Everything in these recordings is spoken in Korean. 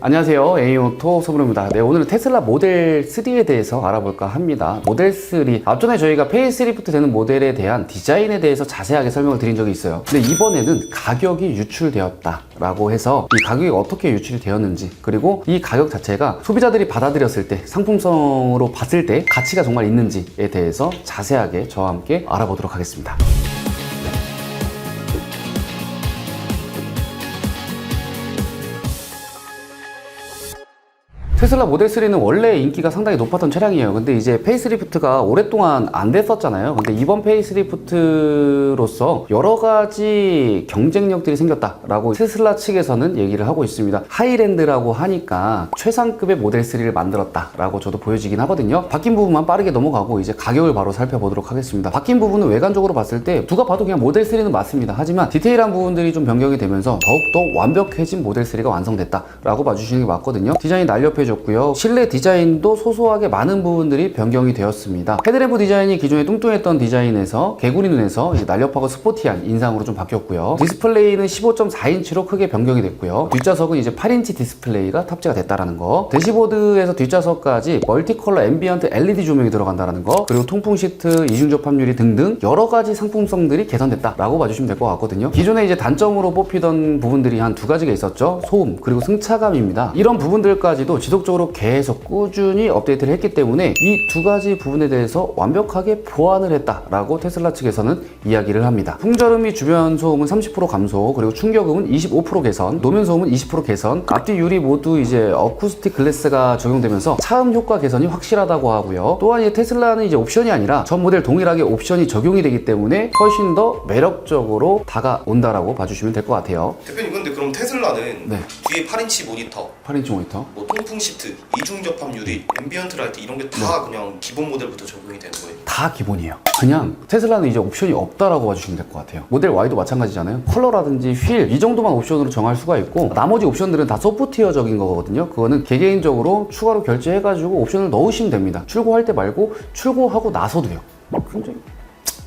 안녕하세요, A오토 서브로입니다. 네, 오늘은 테슬라 모델 3에 대해서 알아볼까 합니다. 모델 3, 앞전에 저희가 페이스리프트 되는 모델에 대한 디자인에 대해서 자세하게 설명을 드린 적이 있어요. 근데 이번에는 가격이 유출되었다 라고 해서 이 가격이 어떻게 유출이 되었는지, 그리고 이 가격 자체가 소비자들이 받아들였을 때 상품성으로 봤을 때 가치가 정말 있는지에 대해서 자세하게 저와 함께 알아보도록 하겠습니다. 테슬라 모델 3는 원래 인기가 상당히 높았던 차량이에요. 근데 이제 페이스리프트가 오랫동안 안 됐었잖아요. 근데 이번 페이스리프트로서 여러 가지 경쟁력들이 생겼다라고 테슬라 측에서는 얘기를 하고 있습니다. 하이랜드라고 하니까 최상급의 모델 3를 만들었다라고 저도 보여지긴 하거든요. 바뀐 부분만 빠르게 넘어가고 이제 가격을 바로 살펴보도록 하겠습니다. 바뀐 부분은 외관적으로 봤을 때 누가 봐도 그냥 모델 3는 맞습니다. 하지만 디테일한 부분들이 좀 변경이 되면서 더욱더 완벽해진 모델 3가 완성됐다라고 봐주시는 게 맞거든요. 디자인이 날렵해졌고 실내 디자인도 소소하게 많은 부분들이 변경이 되었습니다. 헤드램프 디자인이 기존에 뚱뚱했던 디자인에서 개구리 눈에서 이제 날렵하고 스포티한 인상으로 좀 바뀌었고요. 디스플레이는 15.4인치로 크게 변경이 됐고요. 뒷좌석은 이제 8인치 디스플레이가 탑재가 됐다라는 거. 대시보드에서 뒷좌석까지 멀티컬러 앰비언트 LED 조명이 들어간다라는 거. 그리고 통풍 시트, 이중 접합유리 등등 여러 가지 상품성들이 개선됐다라고 봐주시면 될 것 같거든요. 기존에 이제 단점으로 뽑히던 부분들이 한 두 가지가 있었죠. 소음 그리고 승차감입니다. 이런 부분들까지도 지속적으로 계속 꾸준히 업데이트를 했기 때문에 이 두 가지 부분에 대해서 완벽하게 보완을 했다라고 테슬라 측에서는 이야기를 합니다. 풍절음이 주변 소음은 30% 감소, 그리고 충격음은 25% 개선, 노면 소음은 20% 개선, 앞뒤 유리 모두 이제 어쿠스틱 글래스가 적용되면서 차음 효과 개선이 확실하다고 하고요. 또한 이 테슬라는 이제 옵션이 아니라 전 모델 동일하게 옵션이 적용이 되기 때문에 훨씬 더 매력적으로 다가온다라고 봐주시면 될 것 같아요. 대표님, 근데 그럼 테슬라는 네. 뒤에 8인치 모니터, 8인치 모니터, 뭐 통풍 시트, 이중 접합 유리, 앰비언트 라이트 이런 게 다 그냥 기본 모델부터 적용이 되는 거예요? 다 기본이에요. 그냥 테슬라는 이제 옵션이 없다라고 봐주시면 될 것 같아요. 모델 Y도 마찬가지잖아요. 컬러라든지 휠 이 정도만 옵션으로 정할 수가 있고 나머지 옵션들은 다 소프트웨어적인 거거든요. 그거는 개개인적으로 추가로 결제해가지고 옵션을 넣으시면 됩니다. 출고할 때 말고 출고하고 나서도요. 굉장히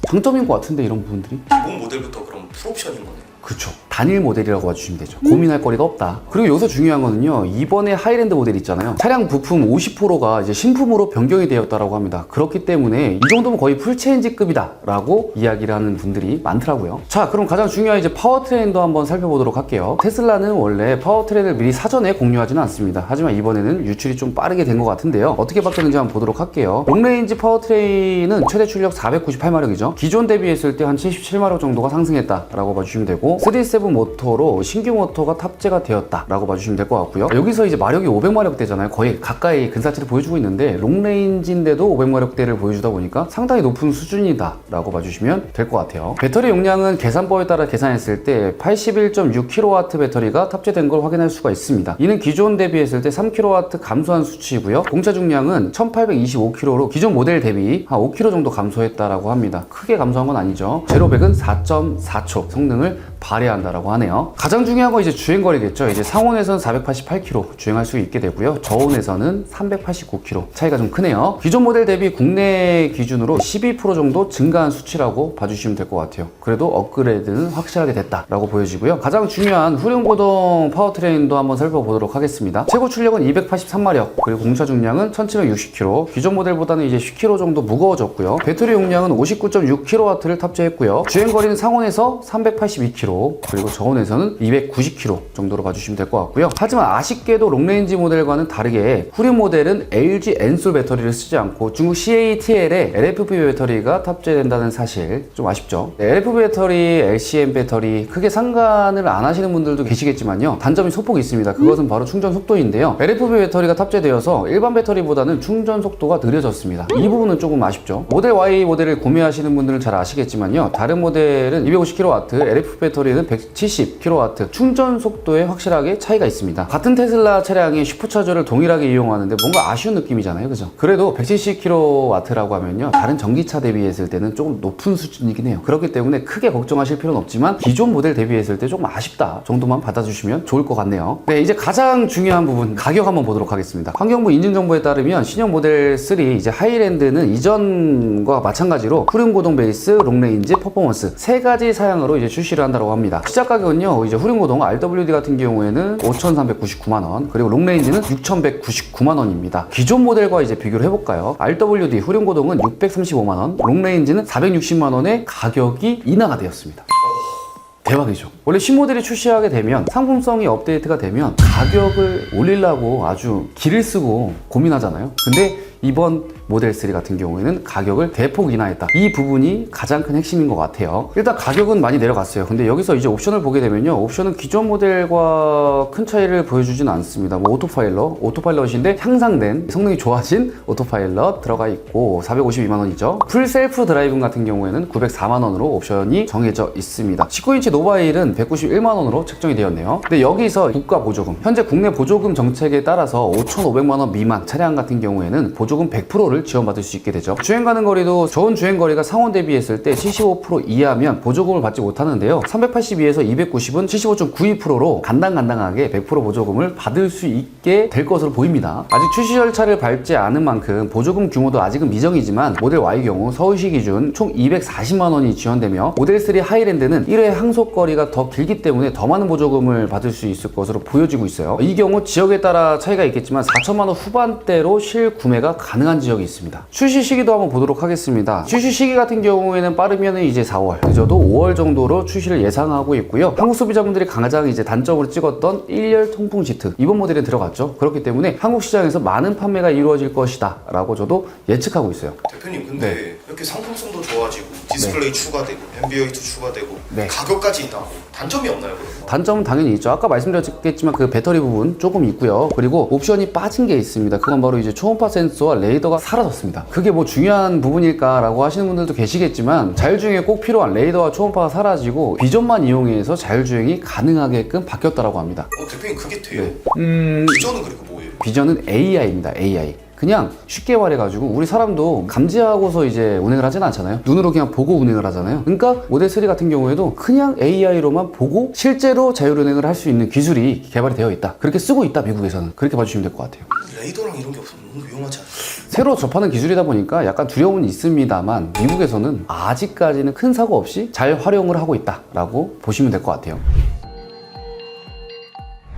장점인 것 같은데, 이런 부분들이. 기본 모델부터 그럼 풀옵션인 거네요. 그쵸. 단일 모델이라고 봐주시면 되죠. 고민할 거리가 없다. 그리고 여기서 중요한 거는요, 이번에 하이랜드 모델 있잖아요. 차량 부품 50%가 이제 신품으로 변경이 되었다라고 합니다. 그렇기 때문에 이 정도면 거의 풀체인지급이다 라고 이야기를 하는 분들이 많더라고요. 자, 그럼 가장 중요한 이제 파워트레인도 한번 살펴보도록 할게요. 테슬라는 원래 파워트레인을 미리 사전에 공유하지는 않습니다. 하지만 이번에는 유출이 좀 빠르게 된 것 같은데요. 어떻게 바뀌었는지 한번 보도록 할게요. 롱레인지 파워트레인은 최대 출력 498마력이죠. 기존 대비했을 때 한 77마력 정도가 상승했다라고 봐주시면 되고, 3.7 모터로 신규 모터가 탑재가 되었다라고 봐주시면 될 것 같고요. 여기서 이제 마력이 500마력대잖아요. 거의 가까이 근사치를 보여주고 있는데 롱레인지인데도 500마력대를 보여주다 보니까 상당히 높은 수준이다라고 봐주시면 될 것 같아요. 배터리 용량은 계산법에 따라 계산했을 때 81.6kW 배터리가 탑재된 걸 확인할 수가 있습니다. 이는 기존 대비했을 때 3kW 감소한 수치이고요. 공차 중량은 1825kg로 기존 모델 대비 한 5kg 정도 감소했다라고 합니다. 크게 감소한 건 아니죠. 제로백은 4.4초 성능을 발휘한다라고 하네요. 가장 중요한 건 이제 주행거리겠죠. 이제 상온에서는 488km 주행할 수 있게 되고요. 저온에서는 389km. 차이가 좀 크네요. 기존 모델 대비 국내 기준으로 12% 정도 증가한 수치라고 봐주시면 될 것 같아요. 그래도 업그레이드는 확실하게 됐다라고 보여지고요. 가장 중요한 후륜구동 파워트레인도 한번 살펴보도록 하겠습니다. 최고 출력은 283마력, 그리고 공차 중량은 1760km. 기존 모델보다는 이제 10km 정도 무거워졌고요. 배터리 용량은 59.6kW를 탑재했고요. 주행거리는 상온에서 382km, 그리고 저온에서는 290km 정도로 봐주시면 될 것 같고요. 하지만 아쉽게도 롱레인지 모델과는 다르게 후륜 모델은 LG 엔솔 배터리를 쓰지 않고 중국 CATL의 LFP 배터리가 탑재된다는 사실 좀 아쉽죠. LFP 배터리, LCM 배터리 크게 상관을 안 하시는 분들도 계시겠지만요, 단점이 소폭이 있습니다. 그것은 바로 충전 속도인데요. LFP 배터리가 탑재되어서 일반 배터리보다는 충전 속도가 느려졌습니다. 이 부분은 조금 아쉽죠. 모델 Y 모델을 구매하시는 분들은 잘 아시겠지만요, 다른 모델은 250kW, LFP 배터리는 170kW, 충전 속도에 확실하게 차이가 있습니다. 같은 테슬라 차량의 슈퍼차저를 동일하게 이용하는데 뭔가 아쉬운 느낌이잖아요, 그죠? 그래도 170kW라고 하면요, 다른 전기차 대비했을 때는 조금 높은 수준이긴 해요. 그렇기 때문에 크게 걱정하실 필요는 없지만 기존 모델 대비했을 때 조금 아쉽다 정도만 받아주시면 좋을 것 같네요. 네, 이제 가장 중요한 부분, 가격 한번 보도록 하겠습니다. 환경부 인증 정보에 따르면 신형 모델 3 이제 하이랜드는 이전과 마찬가지로 후륜 고동 베이스, 롱레인지, 퍼포먼스 세 가지 사양으로 이제 출시를 한다고 있다고 합니다. 시작 가격은요, 이제 후륜고동 RWD 같은 경우에는 5,399만원, 그리고 롱레인지는 6,199만원입니다. 기존 모델과 이제 비교를 해볼까요? RWD 후륜고동은 635만원, 롱레인지는 460만원의 가격이 인하가 되었습니다. 대박이죠. 원래 신모델이 출시하게 되면, 상품성이 업데이트가 되면 가격을 올리려고 아주 기를 쓰고 고민하잖아요. 근데 이번 모델 3 같은 경우에는 가격을 대폭 인하했다. 이 부분이 가장 큰 핵심인 것 같아요. 일단 가격은 많이 내려갔어요. 근데 여기서 이제 옵션을 보게 되면요, 옵션은 기존 모델과 큰 차이를 보여주지는 않습니다. 뭐 오토파일럿인데 향상된 성능이 좋아진 오토파일럿 들어가 있고 452만원이죠. 풀 셀프 드라이빙 같은 경우에는 904만원으로 옵션이 정해져 있습니다. 19인치 노바일은 191만원으로 책정이 되었네요. 근데 여기서 국가 보조금, 현재 국내 보조금 정책에 따라서 5,500만원 미만 차량 같은 경우에는 보조금 100%를 지원받을 수 있게 되죠. 주행 가는 거리도 좋은 주행거리가 상원 대비했을 때 75% 이하면 보조금을 받지 못하는데요, 382에서 290은 75.92%로 간당간당하게 100% 보조금을 받을 수 있게 될 것으로 보입니다. 아직 출시 절차를 밟지 않은 만큼 보조금 규모도 아직은 미정이지만, 모델 Y 경우 서울시 기준 총 240만원이 지원되며, 모델 3 하이랜드는 1회 항속거리가 더 길기 때문에 더 많은 보조금을 받을 수 있을 것으로 보여지고 있어요. 이 경우 지역에 따라 차이가 있겠지만 4천만원 후반대로 실구매가 가능한 지역이 있습니다. 출시 시기도 한번 보도록 하겠습니다. 출시 시기 같은 경우에는 빠르면 이제 4월, 늦어도 5월 정도로 출시를 예상하고 있고요. 한국 소비자분들이 가장 이제 단점으로 찍었던 1열 통풍 시트, 이번 모델에 들어갔죠. 그렇기 때문에 한국 시장에서 많은 판매가 이루어질 것이다 라고 저도 예측하고 있어요. 대표님, 근데 이렇게 상품성도 좋아지고 디스플레이 추가되고 앰비어이트 추가되고 가격까지 있다고 단점이 없나요? 그러면? 단점은 당연히 있죠. 아까 말씀드렸겠지만 그 배터리 부분 조금 있고요. 그리고 옵션이 빠진 게 있습니다. 그건 바로 이제 초음파 센서와 레이더가 사라졌습니다. 그게 뭐 중요한 부분일까 라고 하시는 분들도 계시겠지만, 자율주행에 꼭 필요한 레이더와 초음파가 사라지고 비전만 이용해서 자율주행이 가능하게끔 바뀌었다라고 합니다. 대표님, 그게 돼요? 네. 비전은 그리고 뭐예요? 비전은 AI입니다. AI. 그냥 쉽게 말해가지고 우리 사람도 감지하고서 이제 운행을 하진 않잖아요. 눈으로 그냥 보고 운행을 하잖아요. 그러니까 모델 3 같은 경우에도 그냥 AI로만 보고 실제로 자율운행을 할 수 있는 기술이 개발이 되어 있다. 그렇게 쓰고 있다, 미국에서는. 그렇게 봐주시면 될 것 같아요. 레이더랑 이런 게 없으면 너무 위험하지 않아요? 새로 접하는 기술이다 보니까 약간 두려움은 있습니다만, 미국에서는 아직까지는 큰 사고 없이 잘 활용을 하고 있다라고 보시면 될 것 같아요.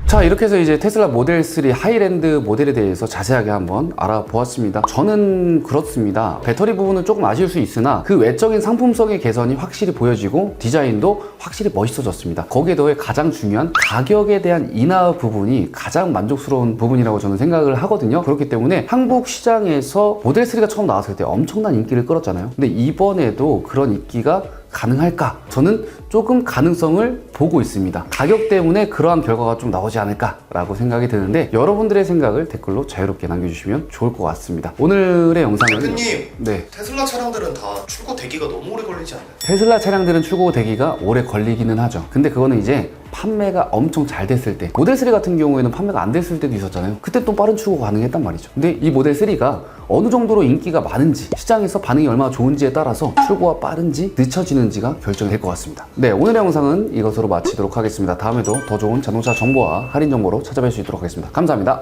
자, 이렇게 해서 이제 테슬라 모델 3 하이랜드 모델에 대해서 자세하게 한번 알아보았습니다. 저는 그렇습니다. 배터리 부분은 조금 아쉬울 수 있으나 그 외적인 상품성의 개선이 확실히 보여지고 디자인도 확실히 멋있어졌습니다. 거기에 더해 가장 중요한 가격에 대한 인하 부분이 가장 만족스러운 부분이라고 저는 생각을 하거든요. 그렇기 때문에 한국 시장에서 모델 3가 처음 나왔을 때 엄청난 인기를 끌었잖아요. 근데 이번에도 그런 인기가 가능할까? 저는 조금 가능성을 보고 있습니다. 가격 때문에 그러한 결과가 좀 나오지 않을까라고 생각이 드는데, 여러분들의 생각을 댓글로 자유롭게 남겨주시면 좋을 것 같습니다. 오늘의 영상은 대표님, 테슬라 차량들은 다 출고 대기가 너무 오래 걸리지 않나요? 테슬라 차량들은 출고 대기가 오래 걸리기는 하죠. 근데 그거는 이제 판매가 엄청 잘 됐을 때, 모델 3 같은 경우에는 판매가 안 됐을 때도 있었잖아요. 그때 또 빠른 출고 가능했단 말이죠. 근데 이 모델 3가 어느 정도로 인기가 많은지, 시장에서 반응이 얼마나 좋은지에 따라서 출고가 빠른지 늦춰지는지가 결정이 될 것 같습니다. 네, 오늘의 영상은 이것으로 마치도록 하겠습니다. 다음에도 더 좋은 자동차 정보와 할인 정보로 찾아뵐 수 있도록 하겠습니다. 감사합니다.